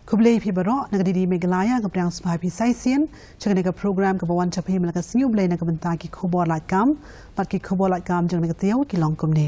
Kublai pibaro nagadi Meghalaya kaprang smapi saisian chakane ka program ka bawan chapi malaka singu blai na kabanta ki KHUBOR LAIT KAM pat ki KHUBOR LAIT KAM jang nagatiyaw ki longkom ne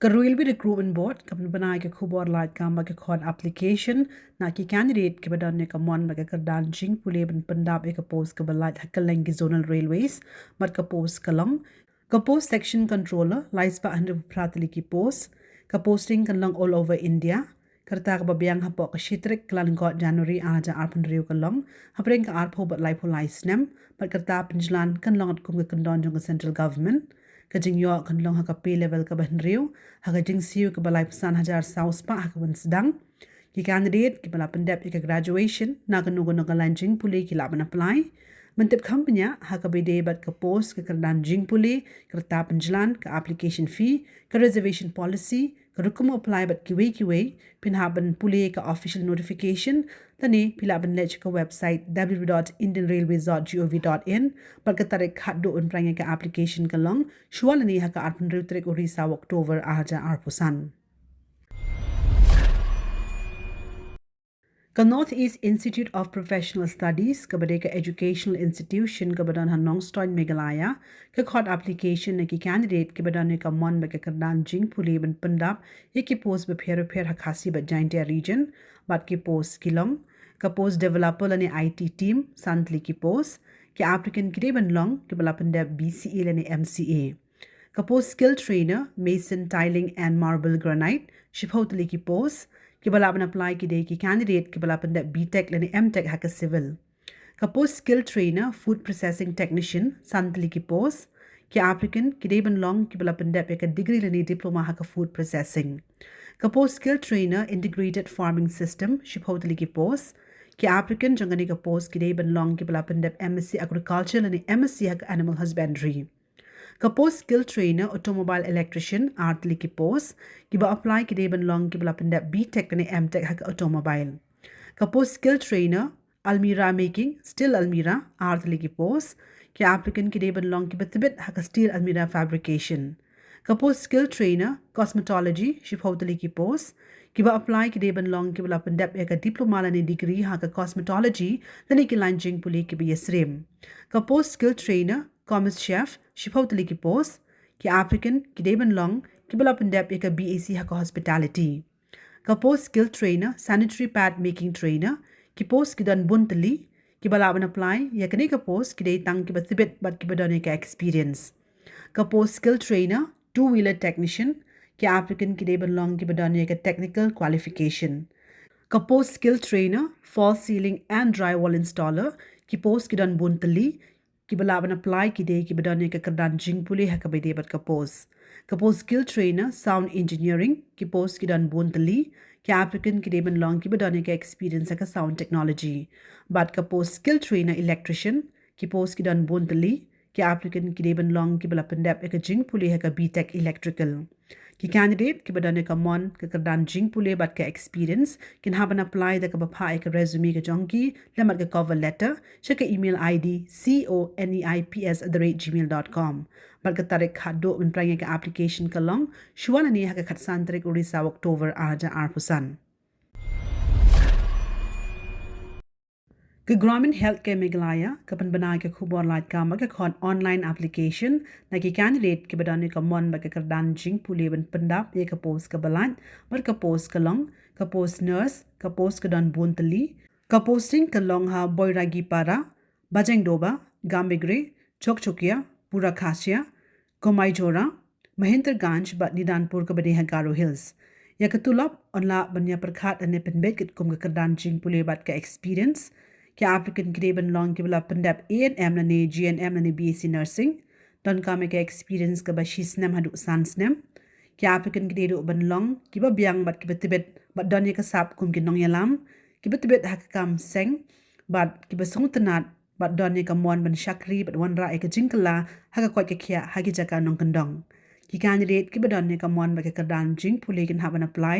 ka Railway Recruitment Board ka banay ka KHUBOR LAIT KAM ba ka khod application na ki candidate ki badan ne ka mon ba ka kardan jing pule ban pandap e ka post ka balait hakaleng ki zonal railways mat ka post kalong ka post section controller lies ba 100 pratali ki post ka posting kan lang all over India karta ka babiang hapo ka shitrik klan got January aja arpan riu kan lang hapreng ka arpo bat lai polai snem pat karta pinjlan kan lang at kum ka kandon jong central government ka jingyo kan lang ha ka pay level ka ban riu ha ka jing siu ka balai pesan hajar saus pa ha ka ban sedang ki candidate ki bala pendep ka graduation na ka nugo ka lanjing puli ki laban apply mentip kampanya ha ka bede bat ka post ka kardan jing puli karta pinjlan ka application fee ka reservation policy Rukumo apply but kiwe pinhaban puli ka official notification tani pilaban lech ka website www.indianrailways.gov.in but ka tarik haddo on prang ka application ka long shwalani ha ka arpan rutrik orisa October aja arpusan Ka Northeast Institute of Professional Studies ka bade ka educational institution ka badan hanong stoin Meghalaya ka khod application na ki candidate ka badan ka mon ba ka kardan jing puli ban pandap ki post ba pher ha khasi ba jaintia region bat ki post kilong ka post developer lani IT team santli ki post ki applicant ki ban long ki bala pandap BCE lani MCA ka post skill trainer mason tiling and marble granite shipotli ki post ki bala ban apply ki de ki candidate ki bala pan BTech lani MTech ha ka civil ka post skill trainer food processing technician santli ki post ki applicant ki de ban long ki bala pan ka degree lani diploma ha ka food processing ka post skill trainer integrated farming system shipotli ki post ki applicant jangani ka post ki de ban long ki bala pan MSc agriculture lani MSc ha ka animal husbandry ka post skill trainer automobile electrician artli ki post ki ba apply ki de ban long ki bala panda BTech ni MTech ha ka automobile ka post skill trainer almira making steel almira artli ki post ki applicant ki de ban long ki batbit ha ka steel almira fabrication ka post skill trainer cosmetology shipotli ki post ki ba apply ki de ban long ki bala panda ka diploma ni degree ha ka cosmetology tani ki lanjing puli ki bi yesrem ka post skill trainer commerce chef shipotli ki post ki applicant ki de ban long ki bala pandap ka BAC ha ka hospitality ka post skill trainer sanitary pad making trainer ki post ki dan buntali ki bala ban apply ya kani ka post ki de tang ki batibet bat ki badane ka experience ka post skill trainer two wheeler technician ki applicant ki de ban long ki badane ka technical qualification ka post skill trainer false ceiling and drywall installer ki post ki dan buntali ki balaban apply ki de ki badane ka kardan jing puli ha ka bede bat ka post skill trainer sound engineering ki post ki dan buntali ki applicant ki de ban long ki badane ka experience ka sound technology bat ka post skill trainer electrician ki post ki dan buntali ki applicant ki de ban long ki bala pandap ka jing puli ha ka BTech electrical ki candidate ki badane ka mon ka kardan jing puli bat ka experience kin haban apply da ka bapha ka resume ka jonki lamat ka cover letter cha ka email ID CONEIPS@gmail.com bat ka tarik khado un prang ka application ka long shwala ni ha ka khatsan tarik urisa October aja arpusan Ka Gramin Healthcare Meghalaya kapan banay ka KHUBOR LAIT KAM ka khod online application na ki candidate ki badane ka mon ba ka kardan jing puli ban pandap ye ka post ka balat bar ka post ka long ka post nurse ka post ka dan buntali ka posting ka long ha boiragi para bajeng doba gambigre chokchokia pura khasia komai jora mahendraganj bat nidanpur ka bade ha Garo Hills ya ka tulap onla banya prakhat ane penbet kit kum ka kardan jing puli bat ka experience ki applicant ki de ban long ki bala pandap A&M na ni GNM na ni BSc nursing don ka me ka experience ka ba shisnem hadu sansnem ki applicant ki de ban long ki ba biang bat ki betibet bat don ye ka sap kum ki nong yalam ki betibet ha ka kam seng bat ki ba song tanat bat don ye ka mon ban shakri bat wan ra ka jingkala ha ka kwat ka khia ha ki jaka nong kandong ki candidate ki ba don ye ka mon ba ka kardan jing puli kin haban apply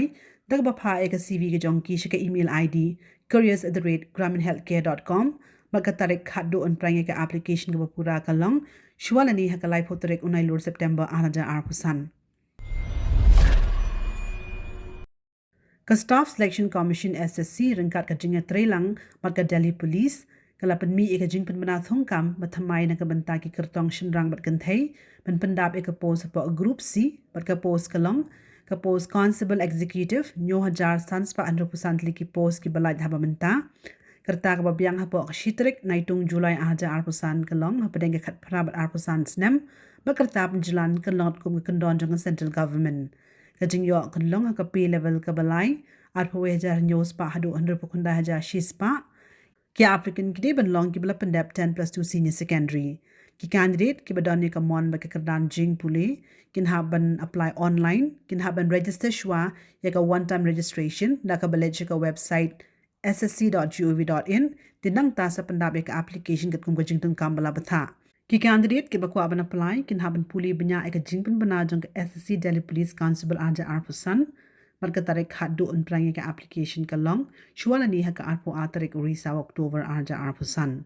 dag ba pha ka CV ka jongki shi ka email ID careers@graminhealthcare.com magkatarik khaddo on prang ka application ka pura ka long shwalani ha ka live hotorek unai lor September 2024 Ka Staff Selection Commission SSC rengkat ka jinga trelang mat ka Delhi Police kala penmi e ka jing penbena thongkam mathamai na ka benta ki kertong shinrang bat kanthai pendap e ka pos pa group C bat ka pos kalong ka pos constable executive nyo hajar sans pa 100% li ki pos ki balaj haba menta kerta ka babiang ha po shitrik naitung Julai aja arpusan kalong ha pedeng ka khat prabat arpusan snem ba kerta penjalan kalot kum kendon jang central government ka jing yo kalong ha ka p level ka balai arpo hajar news pa hadu 100% hajar shispa ki applicant ki ben long ki bala pendap 10+2 senior secondary ki candidate ki badani ka mon ba ka kerdan jing puli kin haban apply online kin haban register shwa ya ka one time registration da ka balaj ka website ssc.gov.in tinang ta sa pendap ka application kat kum ka jing tung kam bala batha ki candidate ki bakwa ban apply kin haban puli banya ka jing pen bana jong ka ssc Delhi Police Constable aja arpusan marka tarik hadu unprangi ka application ka long shwala ni ha ka arpo atarik urisa October aja arpusan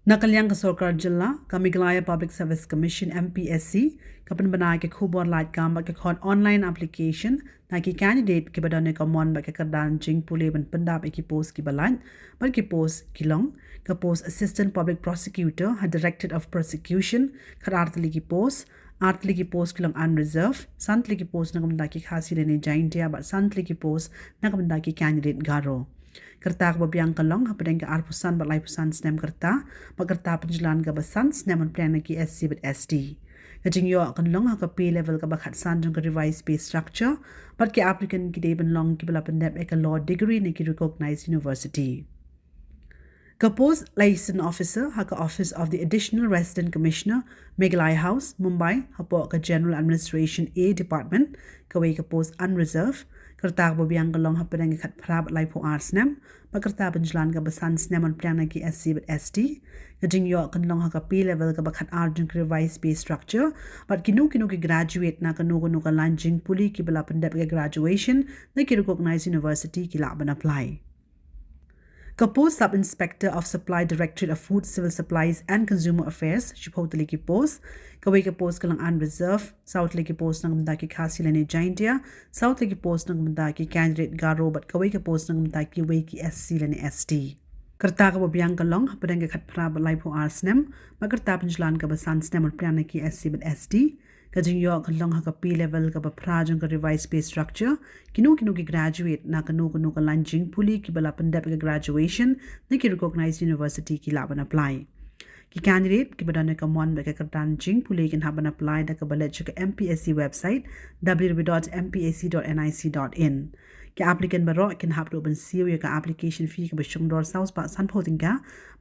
Nakalyang ka Sorkar Jilla ka Meghalaya Public Service Commission MPSC kapan banai ke KHUBOR LAIT kam ba ke khon online application na ki candidate ke badane ka mon ba ke kardan jing pule ban pendap ki post ki balan ban ki post kilong ka post assistant public prosecutor ha directed of prosecution kharartli ki post artli ki post kilong unreserved santli ki post na kamda ki khasi le ni jaintia ba santli ki post na kamda ki candidate garo kerta ka babiang kalong ha pedeng ka arpusan ba lai pusan snem kerta ba kerta penjalan ka basan snem on plan ki SC but SD kajing yo kalong ha ka P level ka ba khatsan jong ka revised pay structure but ki applicant ki deben long ki bala pendep ek law degree ni ki recognized university Kapos Liaison Officer ha ka Office of the Additional Resident Commissioner Meghalaya House Mumbai ha po ka General Administration A Department ka way ka post unreserved kerta ka babiang kalong ha pedang khat phrab lai po arsnem ba kerta penjalan ka basan snem on plan ki SC but SD kajing yo kanlong ha ka P level ka ba khat arjun revised pay structure but kinu ki graduate na kanu ka lanjing puli ki bala pendap ka graduation na ki recognized university ki la ban apply Kapos Sub-Inspector of Supply Directorate of Food, Civil Supplies and Consumer Affairs, Shipotali ki post, kaway ka post kalang unreserved, Southli ki post ng manda ki Khasi Lane Jaintia, Southli ki post ng manda ki candidate Garo, but kaway ka post ng manda ki way ki SC Lane SD. Kerta ka babiyang kalong, hapadang ka khatpra ba lai po arsnem, magkerta penjalan ka basan snem on priana ki SC but SD, kajing yo kalong ha ka P level ka ba prajang ka revised pay structure kinu ki graduate na kanu ka lanjing puli ki bala pendap ka graduation na ki recognized university ki laban apply ki candidate ki badane ka mon ba ka kardan jing puli kin haban apply da ka balaj ka MPSC website www.mpsc.nic.in ki applicant baro kin hab do ban siu ka application fee ka bashung dor south pa san photing ka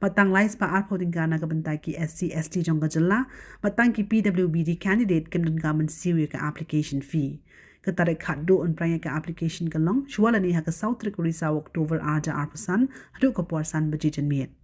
batang lais pa ar photing ka na ka banta ki SC ST jong ka jalla batang ki PWBD candidate kin dan ka man siu ka application fee ka tarik khat do on praya ka application ka long shwala ni ha ka south rekurisa October aja arpasan hadu ka por san bajijan miet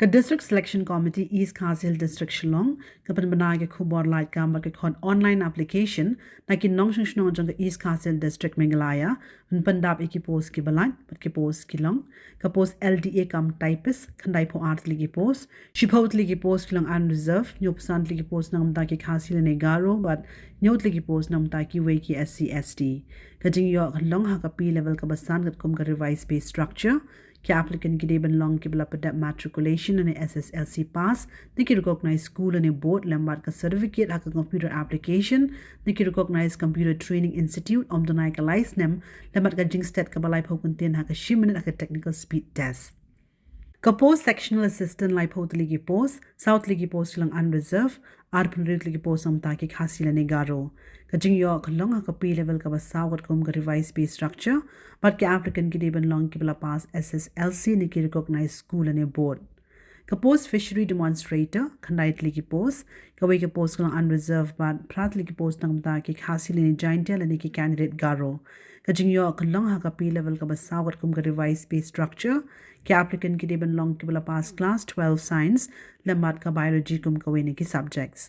Ka District Selection Committee East Khasi Hills District Shillong kapan banai ke KHUBOR LAIT kam ba ke khon online application na ki nong shong jong ka East Khasi Hills District Meghalaya un pandap ki post ki balan pat ki post ki long ka post LDA kam typist khandai pho artli ki post shipotli ki post ki long unreserved nyop santli ki post nam ta ki Khasi le negaro but nyotli ki post nam ta ki way ki SC SD ka jing yo long ha ka P level ka basan kat kum ka revised pay structure ki applicant ki deben long ki bala pada matriculation and SSLC pass ni ki recognize school and board lambar ka certificate ha computer application ni ki recognize computer training institute donai ka license lambar ka jing state ka balai phokun ha ka shimmin ha technical speed test Kapos Sectional Assistant Lai Potli ki post, South Ligi post lang unreserved, Arpan Rit Ligi post am taki Khasi Lane Garo. Kajing yo kalong ha ka P level ka basaw kat kum ka revised pay structure, but ki applicant ki deben long ki bala pass SSLC ni ki recognize school and board. Kapos Fishery Demonstrator, Khandait Ligi post, kaway ka post lang unreserved, but Prat Ligi post ng taki Khasi Lane Jaintia ni ki candidate Garo. Kajing yo kalong ha ka P level ka basaw kat kum ka revised pay structure, ki applicant ki deben long ki bala pass class 12 science lambat ka biology kum ka weni ki subjects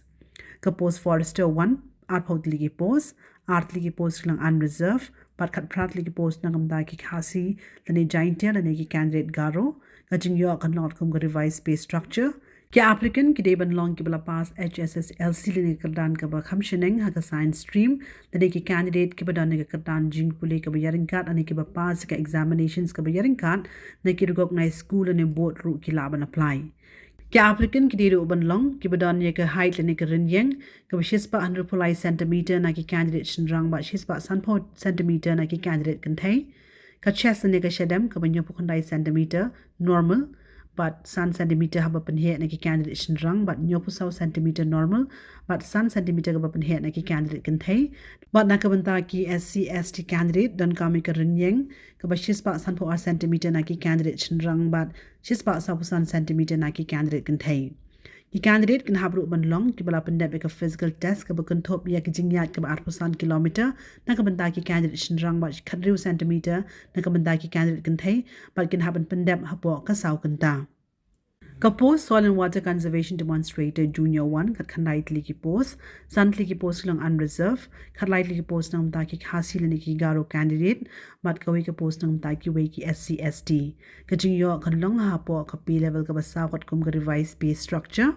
ka post forester 1 art hotli ki post art ligi post lang unreserved but kat prat ligi post nangam da ki Khasi lani jaintia lani ki candidate Garo ka jing yo kan not kum ka revised pay structure Ki applicant ki deban long ki bala pass HSSLC lini kerdan ka ba khamsheneng ha ka science stream tani ki candidate ki badan ka kerdan jing pule ka bayaring card ani ki ba pass ka examinations ka bayaring card na ki recognize school ani board ru ki laban apply. Ki applicant ki dedo uban long ki badan ka height lini ka rinyeng ka ba shispa 100 centimeter na ki candidate shinrang ba shispa 100 centimeter na ki candidate kantay ka chest ni ka shadam ka banyo pukandai centimeter normal but sun centimeter haba penhe na ki candidate shinrang but nyopu saw centimeter normal but sun centimeter haba penhe na ki candidate kanthay but nakabanta ki SC ST candidate don kami ka rinyeng ka ba shispa 100 centimeter na ki candidate shinrang but shispa 100 centimeter na ki candidate kanthay ki candidate kan habru ban long ki bala pendap ka physical test ka bukan top ya ki jingyat ka 8% kilometer na ka banta ki candidate shinrang ba khadriu centimeter na ka banta ki candidate kanthay but kin haban pendap hapo ka saw kanta ka post soil and water conservation demonstrator junior 1 kat khandai ki post santli ki post lang unreserved khandai ki post nang ta ki khasi lani ki garo candidate mat kawi ka post nang ta ki we ki SC ST ka jingyo kan long ha po ka P level ka basa kat kum ka revise pay structure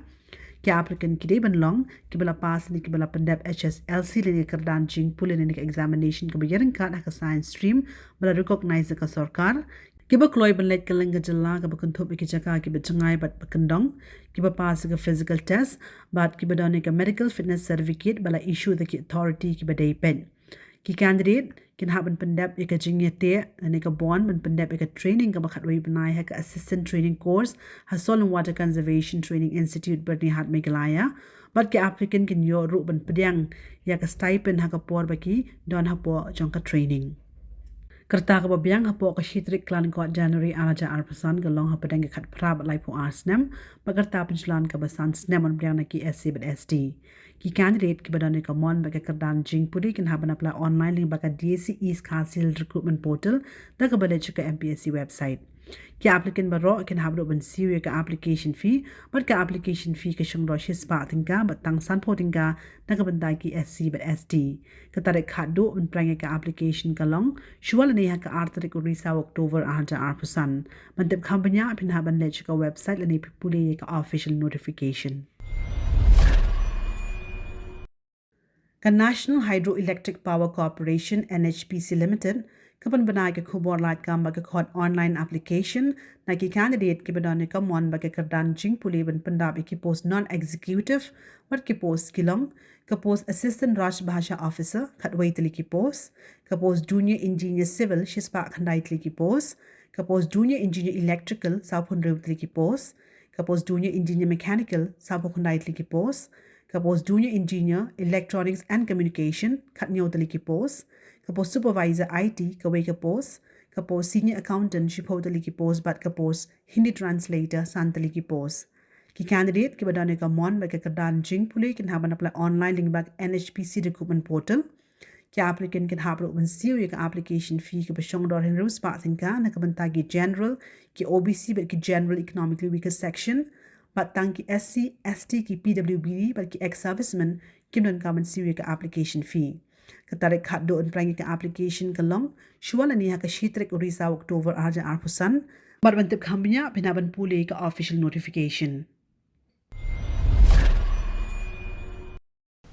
ki applicant ki deban long ki bala pass ni ki bala pendap HSLC lani kerdan jing pulin ni examination ka bayaring card ka science stream bala recognize ka sarkar kiba kloy banlet kalanga jalla ka bakun thop ki jaka ki bachangai bat bakandong kiba pass ka physical test but kiba done ka medical fitness certificate bala issue the authority kiba day pen ki candidate kin haban pendap ka jingete ane ka bond ban pendap ka training ka bakhat wei banai ha ka assistant training course ha soil and water conservation training institute berni hat megalaya but ki applicant kin yo ru ban pedyang ya ka stipend ha ka por baki don ha po jong ka training kerta ka babyang hapo ka shitrik klan ko January alaja arpasan ka long hapadang ka khat prab lai po arsnem pagarta pinchlan ka basan snem on byang na ki SC but ST ki candidate ki badane ka mon ba ka kardan jing puri kin haban apply online link ba ka DSC East Khasi Hills recruitment portal da ka bale ka MPSC website ki applicant baro kin habro ban siwe ka application fee but ka application fee ka shang ro shis pa tinga but tang san potinga na ka banda ki SC but ST ka tare khado un prang ka application ka long shual ne ha ka artarik risa October aja arpusan mantep khambanya pin haban le ka website le ne pipule ka official notification ka National Hydroelectric Power Corporation NHPC Limited kapan banai ke KHUBOR LAIT kam ba khot online application na ki candidate ke badane ka mon ba ke kardan jing puli ban pandab ki post non executive wat ki post kilong ka post assistant raj bhasha officer khatwai tli ki post ka post junior engineer civil shispa khandai tli ki post ka post junior engineer electrical sapun tli ki post ka post junior engineer mechanical sapu khandai tli ki post ka post junior engineer electronics and communication khatnyo tli ki post ka post supervisor IT ka wei ka post senior accountant shipho tali ki post but ka post Hindi translator santali ki post ki candidate ki badane ka mon ba ka kadan jing puli kin haban apply online link back NHPC recruitment portal ki applicant kin habro ban siu ka application fee ka bashong dor hin rus pa thinka na ka banta ki general ki OBC but ki general economically weaker section but tang ki SC ST ki PWBD but ki ex serviceman kim don ka ban siu ka application fee katarik khaddo on prangi ka application ka long shual ani ha ka shitrik urisa October aja arpusan barbantip khambnya binaban pule ka official notification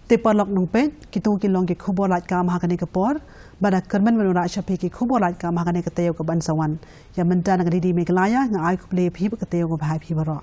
te parlok nong pe kitung ki long ki KHUBOR LAIT ka mahakane ka por bada kerman menura chape ki KHUBOR LAIT ka mahakane ka tayo ka bansawan ya menta nagadi di meglaya nga ay kuble phi ka tayo ka bhai phi baro